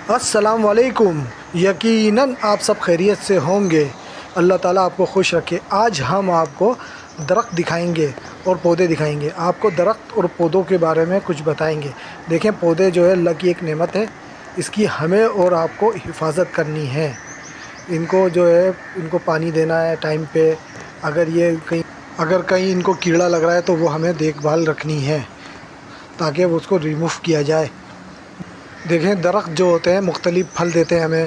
السلام علیکم۔ یقیناً آپ سب خیریت سے ہوں گے۔ اللہ تعالیٰ آپ کو خوش رکھے۔ آج ہم آپ کو درخت دکھائیں گے اور پودے دکھائیں گے۔ آپ کو درخت اور پودوں کے بارے میں کچھ بتائیں گے۔ دیکھیں، پودے جو ہے اللہ کی ایک نعمت ہے، اس کی ہمیں اور آپ کو حفاظت کرنی ہے۔ ان کو جو ہے ان کو پانی دینا ہے ٹائم پہ۔ اگر کہیں ان کو کیڑا لگ رہا ہے تو وہ ہمیں دیکھ بھال رکھنی ہے تاکہ وہ اس کو ریموو کیا جائے۔ دیکھیں، درخت جو ہوتے ہیں مختلف پھل دیتے ہیں ہمیں،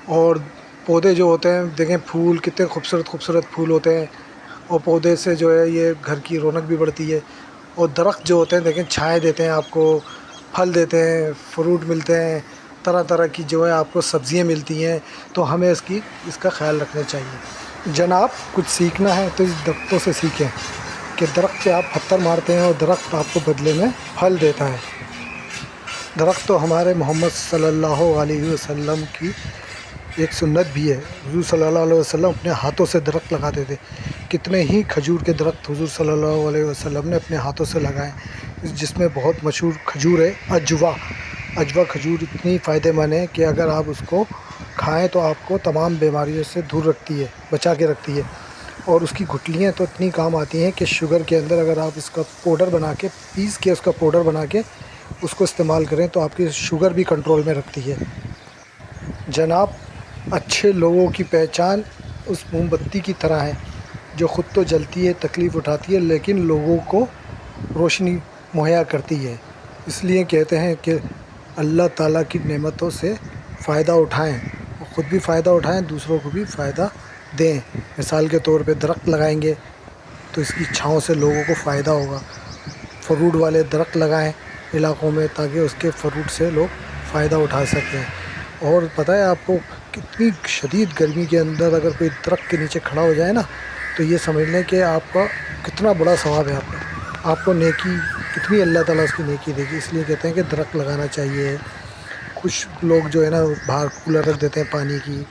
اور پودے جو ہوتے ہیں دیکھیں پھول کتنے خوبصورت خوبصورت پھول ہوتے ہیں، اور پودے سے جو ہے یہ گھر کی رونق بھی بڑھتی ہے۔ اور درخت جو ہوتے ہیں دیکھیں چھائے دیتے ہیں آپ کو، پھل دیتے ہیں، فروٹ ملتے ہیں، طرح طرح کی جو ہے آپ کو سبزیاں ملتی ہیں، تو ہمیں اس کا خیال رکھنا چاہیے۔ جناب، کچھ سیکھنا ہے تو اس درختوں سے سیکھیں کہ درخت پہ آپ پتھر مارتے ہیں اور درخت آپ کو بدلے میں پھل دیتا ہے۔ درخت تو ہمارے محمد صلی اللہ علیہ وسلم کی ایک سنت بھی ہے۔ حضور صلی اللہ علیہ وسلم اپنے ہاتھوں سے درخت لگاتے تھے۔ کتنے ہی کھجور کے درخت حضور صلی اللہ علیہ وسلم نے اپنے ہاتھوں سے لگائے، جس میں بہت مشہور کھجور ہے اجوا۔ اجوا کھجور اتنی فائدہ مند ہے کہ اگر آپ اس کو کھائیں تو آپ کو تمام بیماریوں سے دور رکھتی ہے، بچا کے رکھتی ہے۔ اور اس کی گٹلیاں تو اتنی کام آتی ہیں کہ شوگر کے اندر اگر آپ اس کا پاؤڈر بنا کے پیس کے اس کا پاؤڈر بنا کے اس کو استعمال کریں تو آپ کی شوگر بھی کنٹرول میں رکھتی ہے۔ جناب، اچھے لوگوں کی پہچان اس موم بتی کی طرح ہے جو خود تو جلتی ہے، تکلیف اٹھاتی ہے، لیکن لوگوں کو روشنی مہیا کرتی ہے۔ اس لیے کہتے ہیں کہ اللہ تعالیٰ کی نعمتوں سے فائدہ اٹھائیں، خود بھی فائدہ اٹھائیں، دوسروں کو بھی فائدہ دیں۔ مثال کے طور پہ درخت لگائیں گے تو اس کی چھاؤں سے لوگوں کو فائدہ ہوگا۔ فروٹ والے درخت لگائیں علاقوں میں تاکہ اس کے فروٹ سے لوگ فائدہ اٹھا سکیں۔ اور پتہ ہے آپ کو، کتنی شدید گرمی کے اندر اگر کوئی درخت کے نیچے کھڑا ہو جائے نا تو یہ سمجھ لیں کہ آپ کا کتنا بڑا ثواب ہے۔ آپ کو نیکی کتنی اللہ تعالیٰ اس کی نیکی دے گی۔ اس لیے کہتے ہیں کہ درخت لگانا چاہیے۔ کچھ لوگ جو ہے نا باہر کولر رکھ دیتے ہیں، پانی کی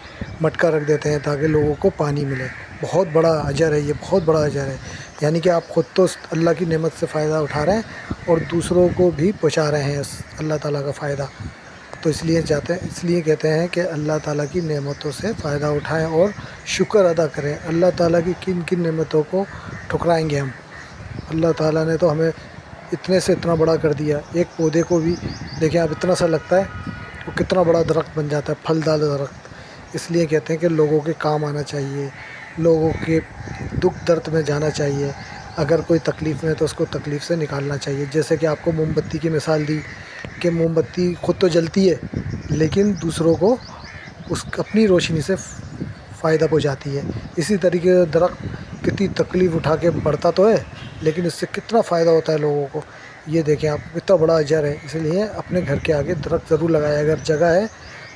مٹکا رکھ دیتے ہیں تاکہ لوگوں کو پانی ملے۔ بہت بڑا اجر ہے، یہ بہت بڑا اجر ہے۔ یعنی کہ آپ خود تو اللہ کی نعمت سے فائدہ اٹھا رہے ہیں اور دوسروں کو بھی پہنچا رہے ہیں اللہ تعالیٰ کا فائدہ۔ تو اس لیے کہتے ہیں کہ اللہ تعالیٰ کی نعمتوں سے فائدہ اٹھائیں اور شکر ادا کریں۔ اللہ تعالیٰ کی کن کن نعمتوں کو ٹھکرائیں گے ہم؟ اللہ تعالیٰ نے تو ہمیں اتنے سے اتنا بڑا کر دیا۔ ایک پودے کو بھی دیکھیں آپ، اتنا سا لگتا ہے وہ کتنا بڑا درخت بن جاتا ہے، پھلدار درخت۔ اس لیے کہتے ہیں کہ لوگوں کے کام آنا چاہیے، لوگوں کے دکھ درد میں جانا چاہیے۔ اگر کوئی تکلیف میں ہے تو اس کو تکلیف سے نکالنا چاہیے۔ جیسے کہ آپ کو موم بتی کی مثال دی کہ موم بتی خود تو جلتی ہے لیکن دوسروں کو اپنی روشنی سے فائدہ پہنچاتی ہے۔ اسی طریقے سے درخت کتنی تکلیف اٹھا کے بڑھتا تو ہے لیکن اس سے کتنا فائدہ ہوتا ہے لوگوں کو۔ یہ دیکھیں آپ، کتنا بڑا اجر ہے۔ اس لیے اپنے گھر کے آگے درخت ضرور لگائیں۔ اگر جگہ ہے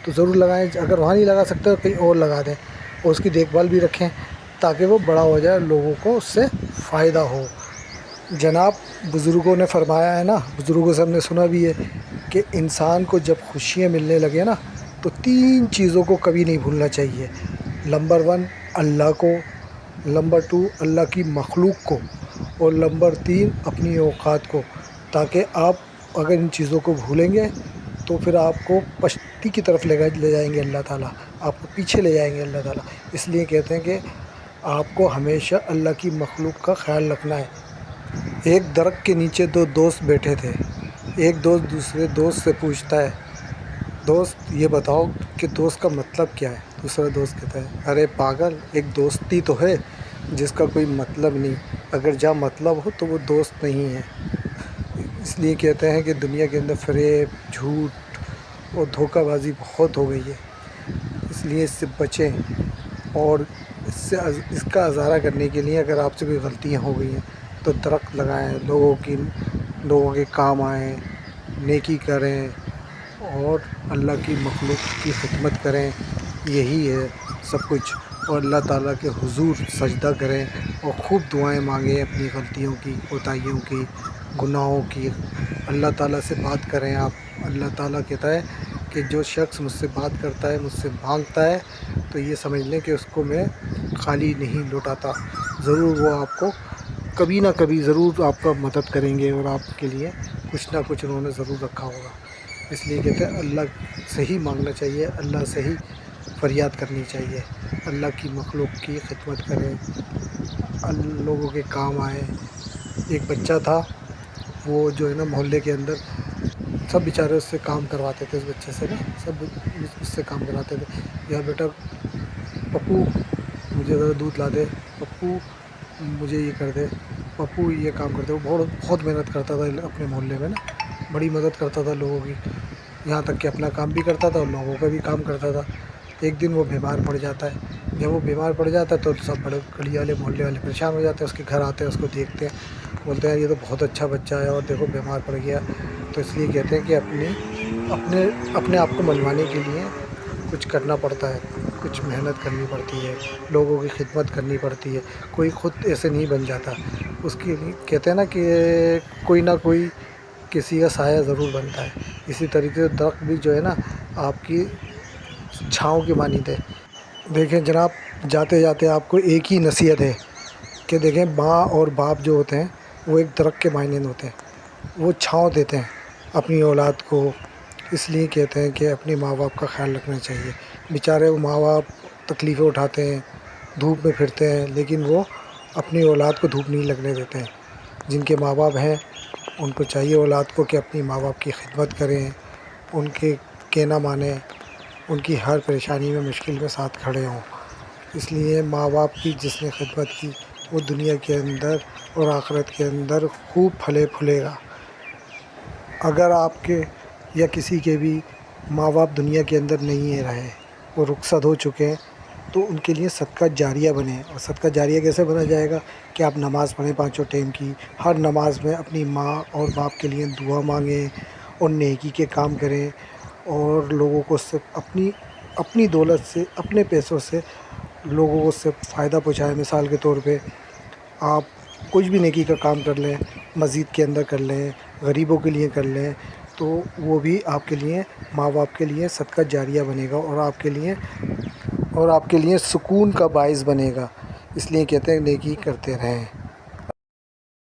تو ضرور لگائیں، اگر وہاں نہیں لگا سکتے تو کہیں اور لگا دیں، اور اس کی دیکھ بھال بھی رکھیں تاکہ وہ بڑا ہو جائے، لوگوں کو اس سے فائدہ ہو۔ جناب، بزرگوں نے فرمایا ہے نا، بزرگوں سے ہم نے سنا بھی ہے کہ انسان کو جب خوشیاں ملنے لگے نا تو 3 چیزوں کو کبھی نہیں بھولنا چاہیے۔ نمبر 1 اللہ کو، نمبر 2 اللہ کی مخلوق کو، اور نمبر 3 اپنی اوقات کو۔ تاکہ آپ اگر ان چیزوں کو بھولیں گے تو پھر آپ کو پستی کی طرف لے جائیں گے اللہ تعالیٰ، آپ کو پیچھے لے جائیں گے اللہ تعالیٰ۔ اس لیے کہتے ہیں کہ آپ کو ہمیشہ اللہ کی مخلوق کا خیال رکھنا ہے۔ ایک درخت کے نیچے 2 دوست بیٹھے تھے۔ ایک دوست دوسرے دوست سے پوچھتا ہے، دوست یہ بتاؤ کہ دوست کا مطلب کیا ہے؟ دوسرا دوست کہتا ہے، ارے پاگل، ایک دوستی تو ہے جس کا کوئی مطلب نہیں، اگر جہاں مطلب ہو تو وہ دوست نہیں ہے۔ اس لیے کہتے ہیں کہ دنیا کے اندر فریب، جھوٹ اور دھوکہ بازی بہت ہو گئی ہے۔ اس لیے اس سے بچیں، اور اس کا ازالہ کرنے کے لیے اگر آپ سے کوئی غلطیاں ہو گئی ہیں تو درخت لگائیں، لوگوں کے کام آئیں، نیکی کریں اور اللہ کی مخلوق کی خدمت کریں۔ یہی ہے سب کچھ۔ اور اللہ تعالیٰ کے حضور سجدہ کریں اور خوب دعائیں مانگیں اپنی غلطیوں کی، کوتاہیوں کی، گناہوں کی۔ اللہ تعالیٰ سے بات کریں آپ۔ اللہ تعالیٰ کہتا ہے کہ جو شخص مجھ سے بات کرتا ہے، مجھ سے مانگتا ہے، تو یہ سمجھ لیں کہ اس کو میں خالی نہیں لوٹاتا، ضرور وہ آپ کو کبھی نہ کبھی ضرور آپ کا مدد کریں گے، اور آپ کے لیے کچھ نہ کچھ انہوں نے ضرور رکھا ہوگا۔ اس لیے کہتے ہیں اللہ سے ہی مانگنا چاہیے، اللہ سے ہی فریاد کرنی چاہیے، اللہ کی مخلوق کی خدمت کریں، لوگوں کے کام آئیں۔ ایک بچہ تھا، وہ جو ہے نا محلے کے اندر سب بیچارے اس سے کام کرواتے تھے، اس بچے سے نا سب اس سے کام کرواتے تھے، یا بیٹا پپو مجھے ذرا دودھ لا دے، پپو مجھے یہ کر دے، پپو یہ کام کرتے۔ وہ بہت محنت کرتا تھا اپنے محلے میں نا، بڑی مدد کرتا تھا لوگوں کی، یہاں تک کہ اپنا کام بھی کرتا تھا اور لوگوں کا بھی کام کرتا تھا۔ ایک دن وہ بیمار پڑ جاتا ہے، جب وہ بیمار پڑ جاتا ہے تو سب بڑے گلی والے محلے والے پریشان ہو جاتے ہیں، اس کے گھر آتے ہیں، اس کو دیکھتے ہیں، بولتے ہیں یہ تو بہت اچھا بچہ ہے اور دیکھو بیمار پڑ گیا۔ تو اس لیے کہتے ہیں کہ اپنے آپ کو منوانے کے لیے کچھ کرنا پڑتا ہے، کچھ محنت کرنی پڑتی ہے، لوگوں کی خدمت کرنی پڑتی ہے، کوئی خود ایسے نہیں بن جاتا۔ اس کے لیے کہتے ہیں نا کہ کوئی نہ کوئی کسی کا سایہ ضرور بنتا ہے، اسی طریقے سے درخت بھی جو ہے نا آپ کی چھاؤں کی مانند ہے۔ دیکھیں جناب، جاتے جاتے آپ کو ایک ہی نصیحت ہے کہ دیکھیں ماں اور باپ جو ہوتے ہیں وہ ایک درخت کے مانند ہوتے ہیں، وہ چھاؤں دیتے ہیں اپنی اولاد کو۔ اس لیے کہتے ہیں کہ اپنے ماں باپ کا خیال رکھنا چاہیے۔ بیچارے وہ ماں باپ تکلیفیں اٹھاتے ہیں، دھوپ میں پھرتے ہیں، لیکن وہ اپنی اولاد کو دھوپ نہیں لگنے دیتے ہیں۔ جن کے ماں باپ ہیں ان کو چاہیے اولاد کو کہ اپنی ماں باپ کی خدمت کریں، ان کے کہنا مانیں، ان کی ہر پریشانی میں مشکل میں ساتھ کھڑے ہوں۔ اس لیے ماں باپ کی جس نے خدمت کی وہ دنیا کے اندر اور آخرت کے اندر خوب پھلے پھولے گا۔ اگر آپ کے یا کسی کے بھی ماں باپ دنیا کے اندر نہیں رہے، وہ رخصت ہو چکے ہیں، تو ان کے لیے صدقہ جاریہ بنے۔ اور صدقہ جاریہ کیسے بنا جائے گا کہ آپ نماز پڑھیں پانچوں ٹائم کی، ہر نماز میں اپنی ماں اور باپ کے لیے دعا مانگیں اور نیکی کے کام کریں، اور لوگوں کو صرف اپنی دولت سے، اپنے پیسوں سے لوگوں کو صرف فائدہ پہنچائیں۔ مثال کے طور پہ آپ کچھ بھی نیکی کا کام کر لیں، مسجد کے اندر کر لیں، غریبوں کے لیے کر لیں، تو وہ بھی آپ کے لیے، ماں باپ کے لیے صدقہ جاریہ بنے گا اور آپ کے لیے سکون کا باعث بنے گا۔ اس لیے کہتے ہیں نیکی کرتے رہیں۔